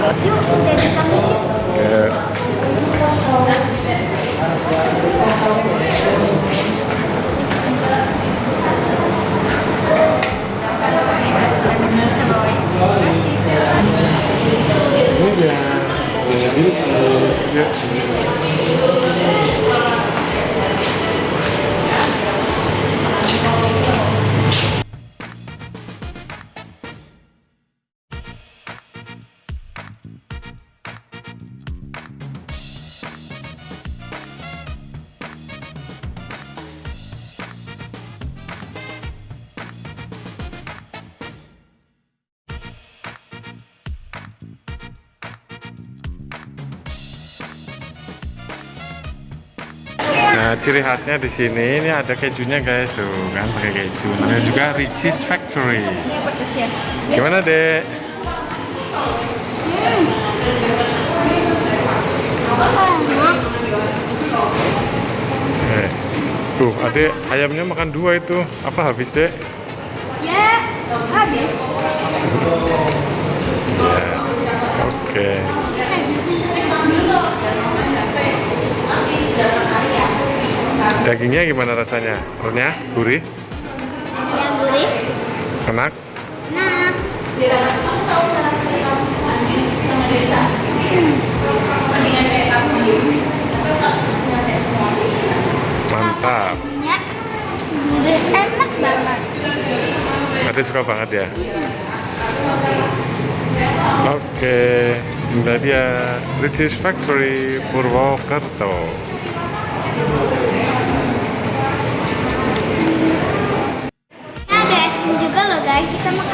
Yuk, dari kami. Nah, ciri khasnya di sini ini ada kejunya guys, tuh kan pakai keju. Namanya juga Richeese Factory. Gimana dek? Tuh, adek ayamnya makan 2 itu. Apa habis dek? Ya, habis. Ya, oke. Dagingnya gimana rasanya? Renyah, gurih, Yang gurih. enak. Nah, Mantap. dagingnya gurih, enak banget. Adek suka banget ya. Oke, ini dia Richeese Factory Purwokerto. Ada es krim juga loh guys, kita makan